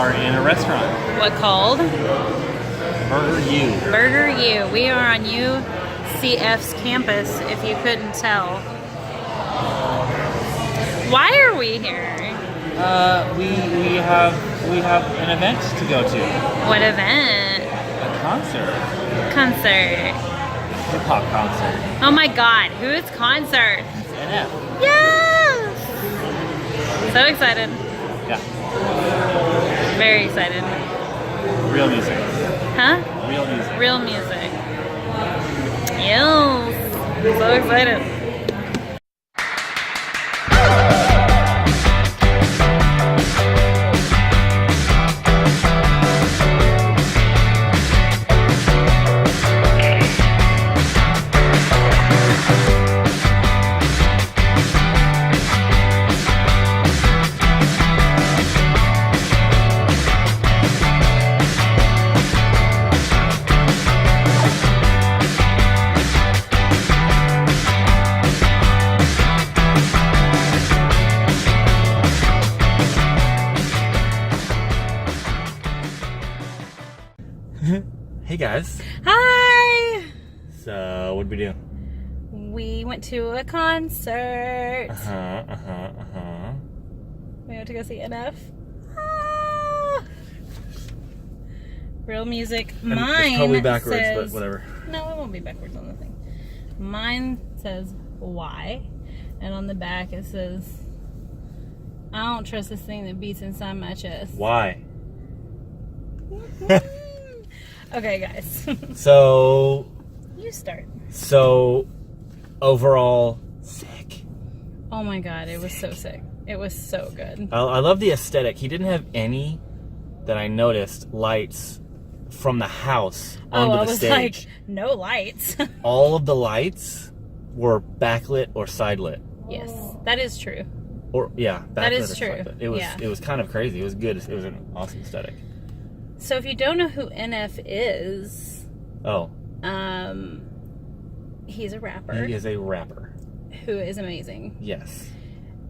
are in a restaurant. What called? Burger U. Burger U. We are on UCF's campus, if you couldn't tell. Why are we here? We have an event to go to. What event? A concert. Concert. Hip hop concert. Oh my God, whose concert? It's NF. Yes! So excited. Yeah. Very excited. Real music. Huh? Real music. Real music. Yes. So excited. Hey guys. Hi! So, what'd we do? We went to a concert. We went to go see NF. Ah. Real music. And Mine it's probably backwards, says, but whatever. No, it won't be backwards on the thing. Mine says why, and on the back it says, I don't trust this thing that beats inside my chest. Why? Okay, guys. So, You start. overall, sick. Oh my God, it was so sick. It was so good. I love the aesthetic. He didn't have any, that I noticed, lights from the house onto I the was stage. like, no lights. All of the lights were backlit or sidelit. Yes, that is true. Or yeah, backlit That is or true. sidelit. It was kind of crazy. It was good. It was an awesome aesthetic. So if you don't know who NF is, Oh, he's a rapper he is a rapper. who is amazing. Yes.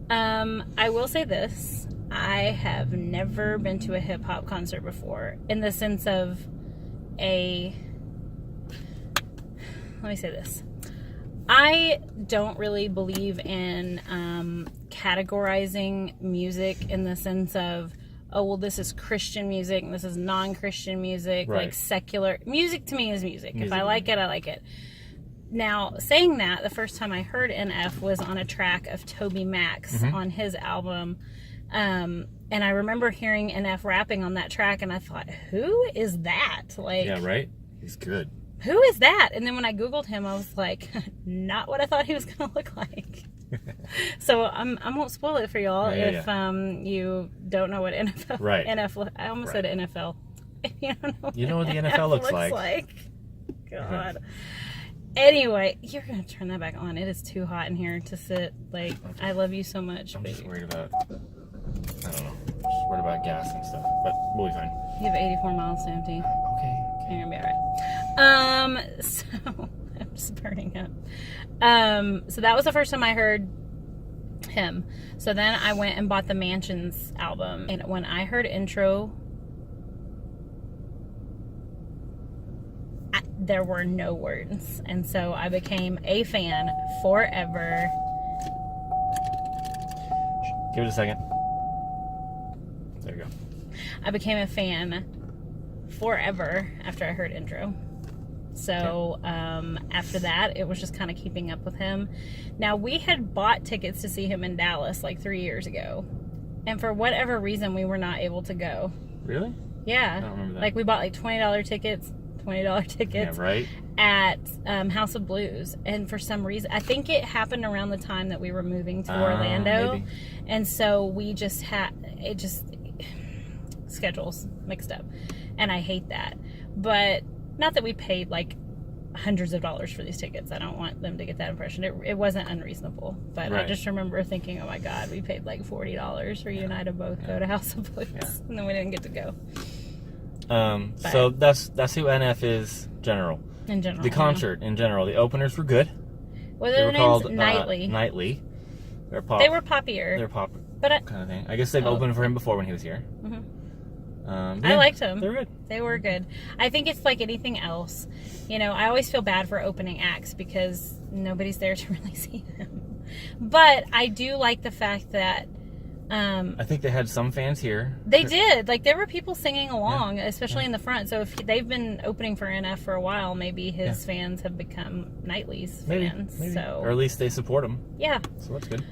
I will say this. I have never been to a hip hop concert before in the sense of let me say this. I don't really believe in categorizing music in the sense of, oh, well, this is Christian music and this is non-Christian music. Right. Like secular music to me is music. If I Music. like it, I like it. Now, saying that, the first time I heard NF was on a track of Toby Max on his album. And I remember hearing NF rapping on that track, and I thought, who is that? Like, Yeah, right? He's good. who is that? And then when I Googled him, I was like, not what I thought he was going to look like. So I won't spoil it for y'all if you don't know what NFL. Right. I almost said NFL. You don't know. You know what the NFL looks like. God. Anyway, you're gonna turn that back on. It is too hot in here to sit. Like, I love you so much. I'm But just worried about, I don't know, just worried about gas and stuff, but we'll be fine. you have 84 miles to empty. Okay. You're gonna be alright. So I'm just burning up. So that was the first time I heard him. So then I went and bought the Mansions album, and when I heard Intro, there were no words, and so I became a fan forever. Give it a second. There you go. I became a fan forever after I heard Intro. So after that, it was just kind of keeping up with him. Now, we had bought tickets to see him in Dallas like 3 years ago, and for whatever reason, we were not able to go. Really? Yeah, I don't remember that. like we bought like $20 tickets. Yeah, right? At House of Blues, and for some reason, I think it happened around the time that we were moving to Orlando, maybe. and so we just had schedules mixed up, and I hate that. But not that we paid like hundreds of dollars for these tickets. I don't want them to get that impression. It wasn't unreasonable, but I Right. just remember thinking, oh my God, we paid like $40 for you and I to both go to House of Blues, and then we didn't get to go. So that's who NF is general. In general, The concert in general. The openers were good. Well, They their were name's called Nightly. Nightly. They're pop. They were poppier. They're pop But kind of thing. I guess they've Oh. opened for him before when he was here. I liked them. They're good. They were good. I think it's like anything else. You know, I always feel bad for opening acts because nobody's there to really see them. But I do like the fact that I think they had some fans here. they did. Like, there were people singing along, especially in the front. So if they've been opening for NF for a while, maybe his fans have become Knightley's fans. Maybe. So Or at least they support him. yeah. So that's good.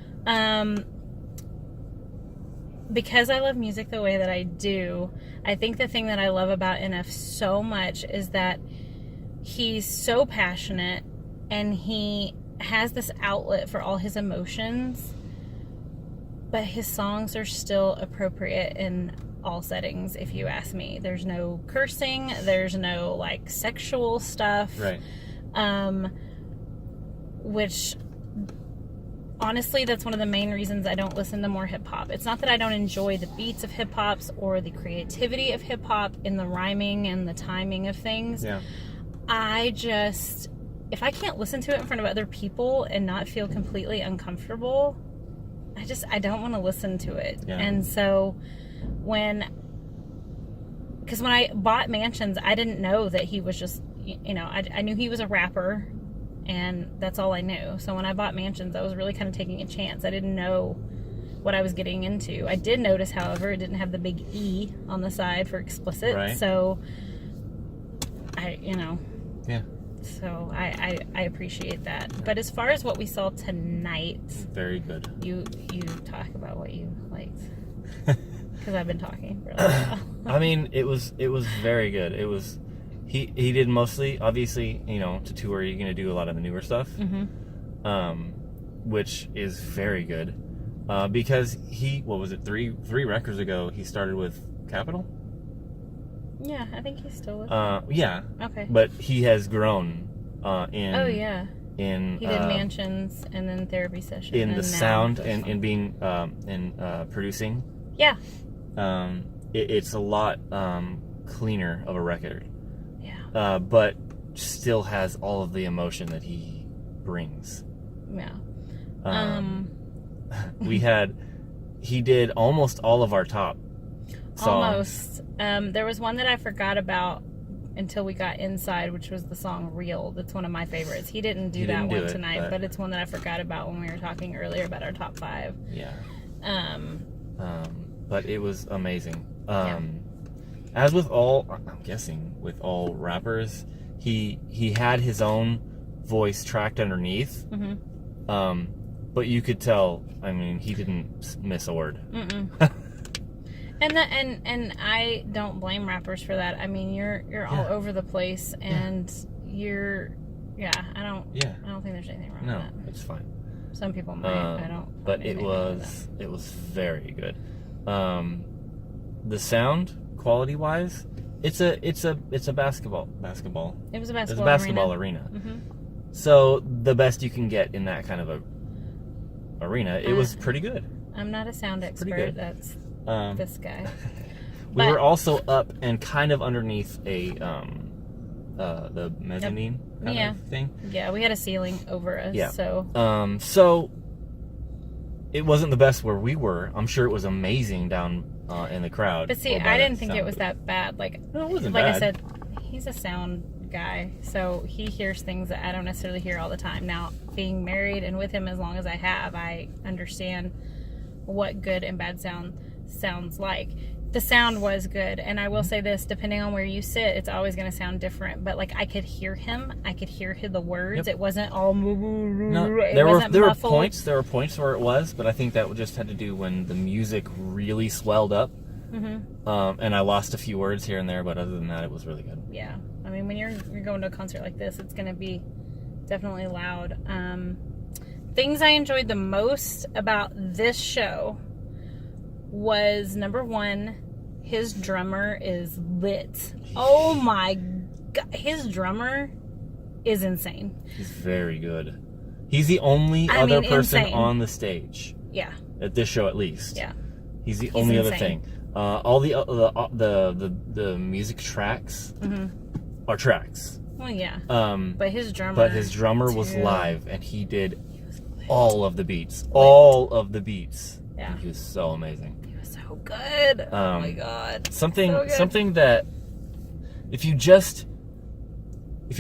Because I love music the way that I do, I think the thing that I love about NF so much is that he's so passionate and he has this outlet for all his emotions, but his songs are still appropriate in all settings, if you ask me. There's no cursing, there's no like sexual stuff. Right. Which honestly, that's one of the main reasons I don't listen to more hip-hop. It's not that I don't enjoy the beats of hip-hops or the creativity of hip-hop in the rhyming and the timing of things. Yeah. I just, if I can't listen to it in front of other people and not feel completely uncomfortable, I don't want to listen to it. Yeah. And so because when I bought Mansions, I didn't know that he was just, you know, I knew he was a rapper, and that's all I knew. So when I bought Mansions, I was really kind of taking a chance. I didn't know what I was getting into. I did notice, however, it didn't have the big E on the side for explicit. Right. So Yeah. so I appreciate that. But as far as what we saw tonight, Very good. you talk about what you liked, because I've been talking for a little while. I mean, it was very good. It was he did mostly, obviously, you know, to tour you're gonna do a lot of the newer stuff, which is very good, because what was it, three records ago he started with Capitol. Yeah, I think he's still with Yeah. Okay. But he has grown in. Oh yeah. In He did Mansions and then Therapy Session. in and the now sound this and one. in being in producing. Yeah. It's a lot cleaner of a record. Yeah. But still has all of the emotion that he brings. Yeah. He did almost all of our top songs. Almost. There was one that I forgot about until we got inside, which was the song Real. That's one of my favorites. He didn't do that one tonight, but it's one that I forgot about when we were talking earlier about our top 5. Yeah. But it was amazing. Yeah. As with all, I'm guessing, with all rappers, he had his own voice tracked underneath. Mm-hmm. But you could tell, I mean, he didn't miss a word. Mm-mm. And I don't blame rappers for that. I mean, you're all over the place, and I don't think there's anything wrong with that. No, it's fine. Some people might. I don't. But it was very good. The sound quality wise, it's a basketball. It was a basketball. It's a basketball arena. Mm-hmm. So the best you can get in that kind of a arena, it was pretty good. I'm not a sound expert. good. That's this guy. We were also up and kind of underneath the mezzanine kind of thing. Yeah, we had a ceiling over us. Yeah. So. So it wasn't the best where we were. I'm sure it was amazing down in the crowd. But see, I didn't think it was that bad. Like, no, it wasn't like bad. I said, he's a sound guy, so he hears things that I don't necessarily hear all the time. Now, being married and with him as long as I have, I understand what good and bad sound sounds like. The sound was good, and I will say this, depending on where you sit, it's always going to sound different, but like I could hear him, I could hear the words. Yep. It wasn't all No, it there wasn't were muffled. points where it was, but I think that just had to do when the music really swelled up. Mm-hmm. And I lost a few words here and there, but other than that, it was really good. Yeah, I mean, when you're going to a concert like this, it's going to be definitely loud. Things I enjoyed the most about this show was, number one, his drummer is lit. Oh my god, his drummer is insane. He's very good. He's the only other person on the stage. Yeah. At this show, at least. Yeah. He's the only other insane. thing. All the music tracks are tracks. Well, yeah. But his drummer was live, and he did all of the beats. All of the beats. Yeah. He was so amazing. He was so good. Oh my God. Something So good. something that if you're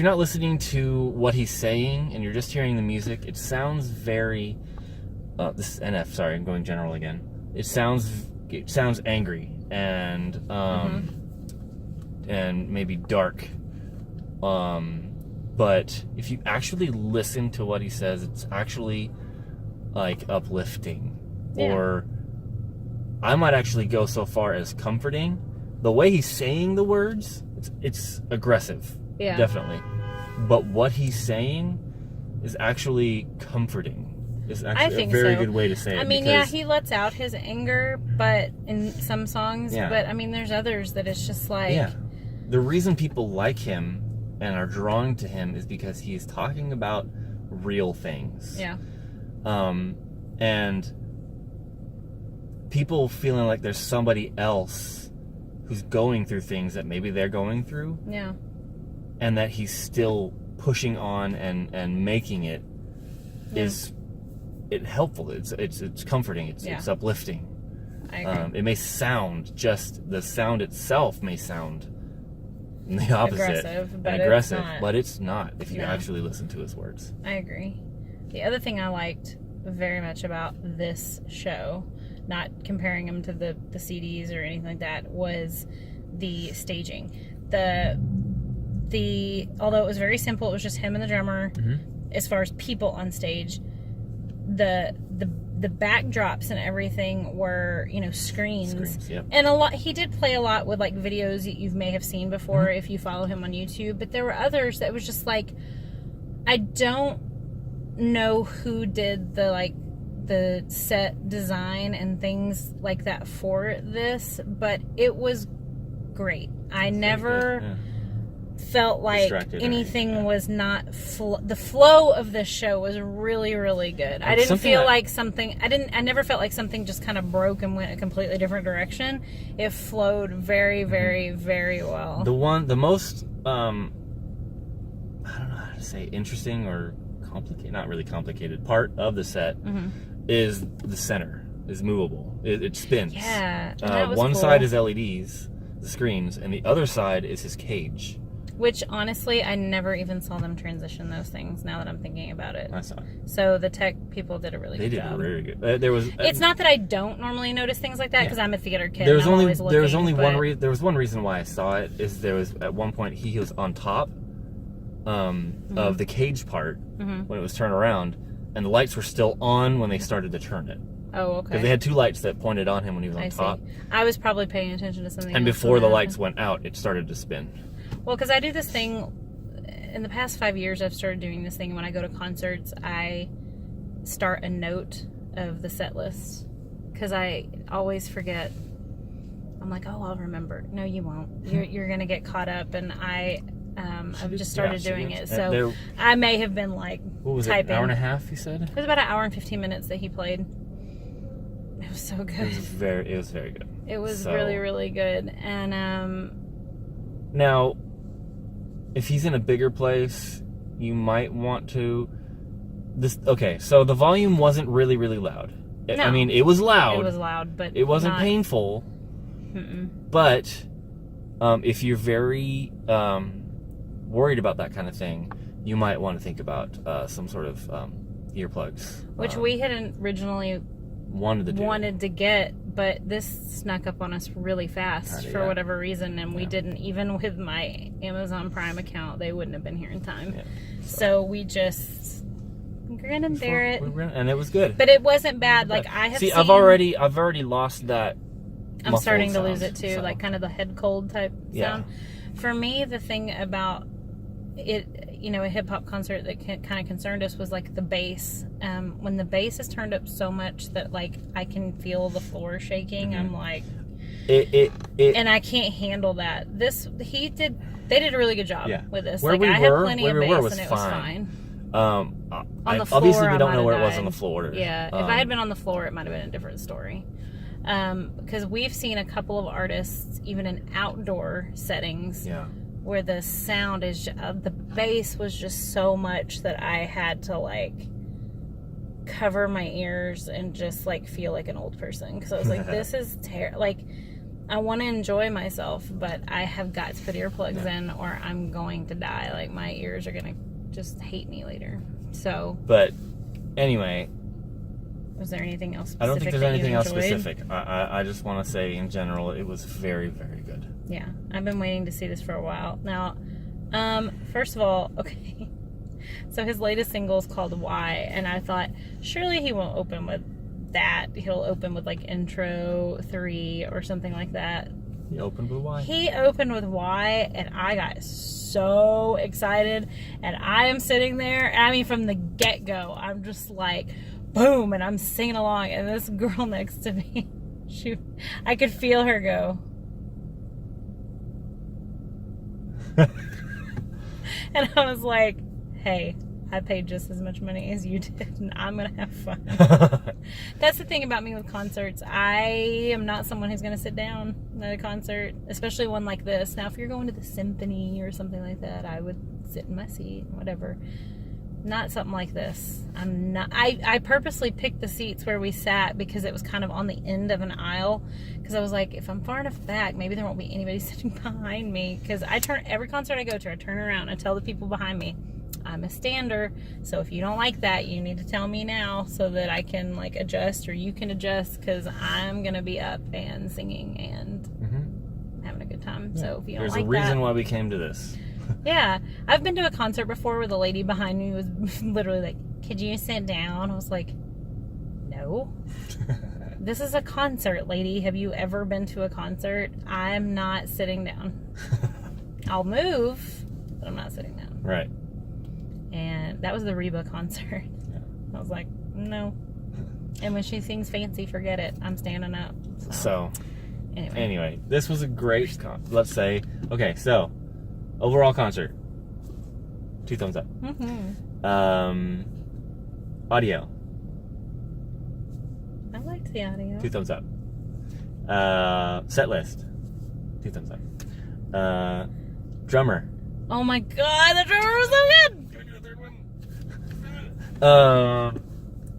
not listening to what he's saying and you're just hearing the music, it sounds very this is NF, sorry, I'm going general again. It sounds angry and and maybe dark. But if you actually listen to what he says, it's actually like uplifting. Yeah. Or I might actually go so far as comforting. The way he's saying the words, it's aggressive. Yeah. Definitely. But what he's saying is actually comforting. It's I actually a think very so. good way to say it. I mean, yeah, he lets out his anger, but in some songs, Yeah. but I mean, there's others that it's just like, Yeah. The reason people like him and are drawn to him is because he's talking about real things. yeah, And people feeling like there's somebody else who's going through things that maybe they're going through, yeah, and that he's still pushing on and making it is helpful. It's comforting. It's uplifting. I agree. It may sound the sound itself may sound the opposite, Aggressive, but it's not if you No. actually listen to his words. I agree. The other thing I liked very much about this show, not comparing them to the CDs or anything like that, was the staging. The although it was very simple, it was just him and the drummer. As far as people on stage, the backdrops and everything were, screens. Yep. And he did play a lot with like videos that you may have seen before if you follow him on YouTube, but there were others that was just like, I don't know who did the set design and things like that for this, but it was great. I never felt like Distracted or anything anything, was not the flow of this show was really, really good. I didn't feel like something I never felt like something just kind of broke and went a completely different direction. It flowed very, very, very well. The most I don't know how to say interesting or complicated, not really complicated part of the set is the center is movable. It spins. Yeah, and that was one cool. side is LEDs, the screens, and the other side is his cage. Which, honestly, I never even saw them transition those things, now that I'm thinking about it. I saw it. So the tech people did a really They good did job. very good. There was. It's not that I don't normally notice things like that, because I'm a theater kid. There was and I'm only always looking, there was only but- one reason why I saw it is there was at one point he was on top of the cage part when it was turned around, and the lights were still on when they started to turn it. Oh, okay. Because they had two lights that pointed on him when he was on I top. see. I was probably paying attention to something And else before when the that lights happened. went out, it started to spin. Well, because I do this thing, in the past 5 years, I've started doing this thing. When I go to concerts, I start a note of the set list. Because I always forget. I'm like, oh, I'll remember. No, you won't. You're going to get caught up. And I've just started doing it. So I may have been like what was typing. it, an hour and a half, you said? It was about an hour and 15 minutes that he played. It was so good. It was very good. It was really, really good. And now, if he's in a bigger place, you might want to. Okay, so the volume wasn't really, really loud. No. I mean, it was loud. It was loud, but it wasn't not painful. But if you're very worried about that kind of thing, you might want to think about some sort of earplugs. Which we had originally wanted to get, but this snuck up on us really fast for whatever reason, and we didn't. Even with my Amazon Prime account, they wouldn't have been here in time. Yeah, so we just grin and bear it, and it was good. but it wasn't bad. Like I have I've already lost that. I'm starting to lose sound, it too, like kind of the head cold type sound. Yeah. For me, the thing about it, a hip hop concert that kind of concerned us was like the bass. When the bass is turned up so much that like I can feel the floor shaking, I'm like, and I can't handle that. They did a really good job with this. Where I had plenty of bass was and it fine. was fine. On the floor, obviously we don't I know might where have it was on died. the floor. Yeah, if I had been on the floor, it might have been a different story. Because we've seen a couple of artists, even in outdoor settings, where the sound is, the bass was just so much that I had to like cover my ears and just like feel like an old person, because I was like, this is like, I want to enjoy myself, but I have got to put earplugs in or I'm going to die. Like, my ears are gonna just hate me later. So, but anyway, was there anything else specific? I don't think there's anything else enjoyed? specific. I just want to say in general it was very, very good. Yeah, I've been waiting to see this for a while now. First of all, okay, so his latest single is called Why, and I thought surely he won't open with that. He'll open with like Intro 3 or something like that. He opened with Why. He opened with Why, and I got so excited, and I am sitting there, I mean, from the get-go, I'm just like, boom, and I'm singing along, and this girl next to me, I could feel her go. And I was like, hey, I paid just as much money as you did, and I'm gonna have fun. That's the thing about me with concerts. I am not someone who's gonna sit down at a concert, especially one like this. Now, if you're going to the symphony or something like that, I would sit in my seat, whatever. Not something like this. I'm not. I purposely picked the seats where we sat because it was kind of on the end of an aisle. Because I was like, if I'm far enough back, maybe there won't be anybody sitting behind me. Because every concert I go to, I turn around and tell the people behind me, I'm a stander. So if you don't like that, you need to tell me now so that I can like adjust, or you can adjust, because I'm gonna be up and singing and having a good time. Yeah. So if you don't There's like a reason that, why we came to this. Yeah, I've been to a concert before where the lady behind me was literally like, could you sit down? I was like, no. This is a concert, lady. Have you ever been to a concert? I'm not sitting down. I'll move, but I'm not sitting down. Right. And that was the Reba concert. Yeah. I was like, no. And when she sings Fancy, forget it. I'm standing up. So anyway, this was a great let's say, okay, so overall concert, 2 thumbs up. Audio, I liked the audio. 2 thumbs up. Set list, 2 thumbs up. Drummer. Oh my god, the drummer was so good. Can I do a third one?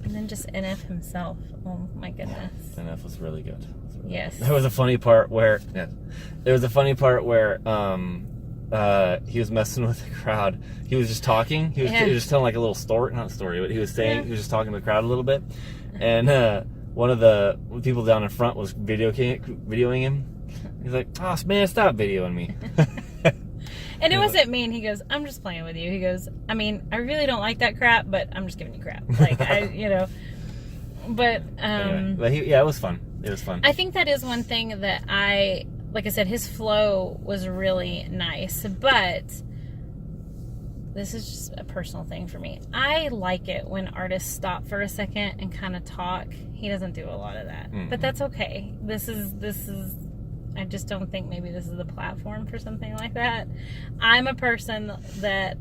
And then just NF himself. Oh my goodness. NF was really good. Yes. There was a funny part where he was messing with the crowd. He was just talking. He was just telling like a little story, not story, but he was saying, he was just talking to the crowd a little bit. And one of the people down in front was videoing him. He's like, "Oh man, stop videoing me." And it wasn't mean. He goes, "I'm just playing with you." He goes, "I mean, I really don't like that crap, but I'm just giving you crap." Like But anyway, but it was fun. It was fun. I think that is one thing that like I said, his flow was really nice, but this is just a personal thing for me. I like it when artists stop for a second and kind of talk. He doesn't do a lot of that, but that's okay. This is. I just don't think maybe this is the platform for something like that. I'm a person that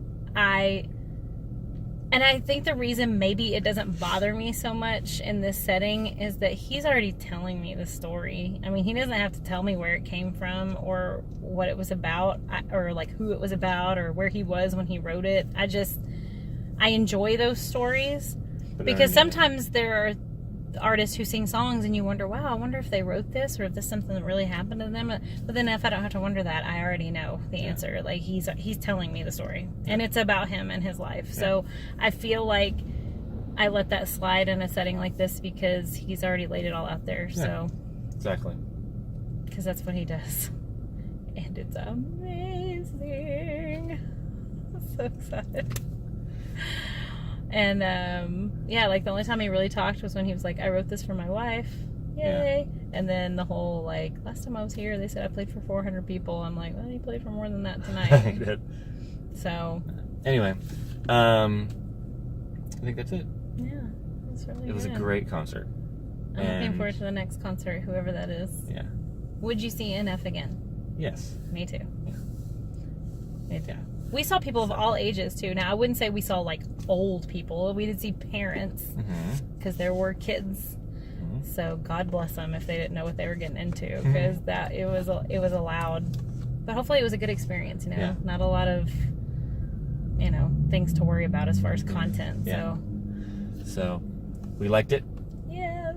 and I think the reason maybe it doesn't bother me so much in this setting is that he's already telling me the story. I mean, he doesn't have to tell me where it came from or what it was about, or like who it was about, or where he was when he wrote it. I enjoy those stories, because sometimes there are artists who sing songs and you wonder, wow, I wonder if they wrote this, or if this is something that really happened to them. But then if I don't have to wonder that, I already know the answer. Like he's telling me the story, and it's about him and his life. So I feel like I let that slide in a setting like this because he's already laid it all out there. So exactly, because that's what he does, and it's amazing. I'm so excited. And like the only time he really talked was when he was like, I wrote this for my wife. Yay. Yeah. And then the whole like, last time I was here they said I played for 400 people. I'm like, well, you played for more than that tonight. I did. So anyway, I think that's it. Yeah, it's really good. It was a great concert. I'm looking forward to the next concert, whoever that is. Yeah. Would you see NF again? Yes. Me too. Yeah. Me too. We saw people of all ages too. Now I wouldn't say we saw like old people. We did see parents, because there were kids. So God bless them if they didn't know what they were getting into, because it was allowed. But hopefully it was a good experience. Not a lot of things to worry about as far as content. Yeah. So We liked it. Yes.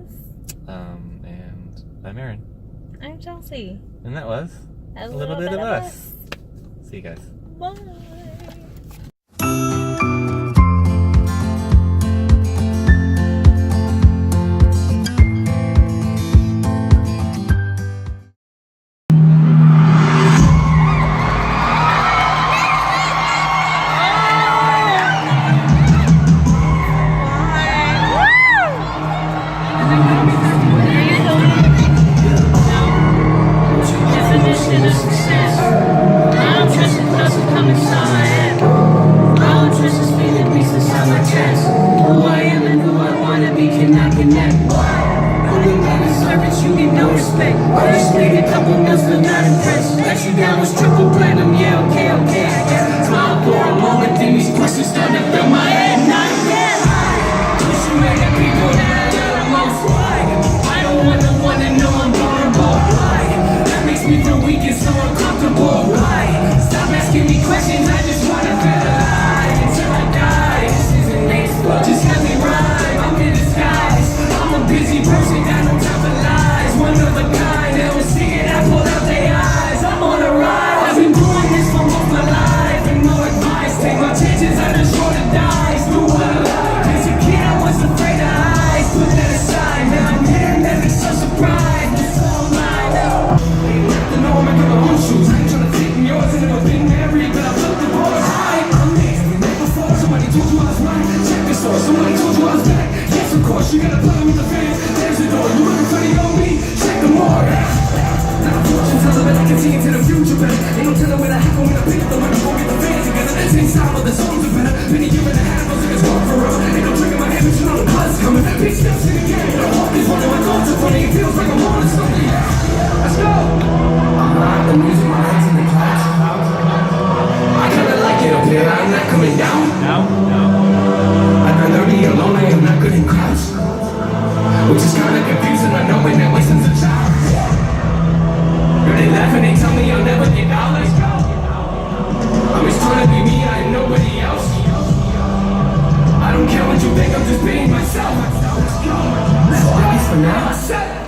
And I'm Aaron. I'm Chelsea. And that was A little bit of us. See you guys. Bye. Which is kinda confusing, I know when that way since a child. Girl, they laugh and they tell me I'll never get dollars. I'm just trying to be me, I ain't nobody else. I don't care what you think, I'm just being myself. Let's go. Let's for now.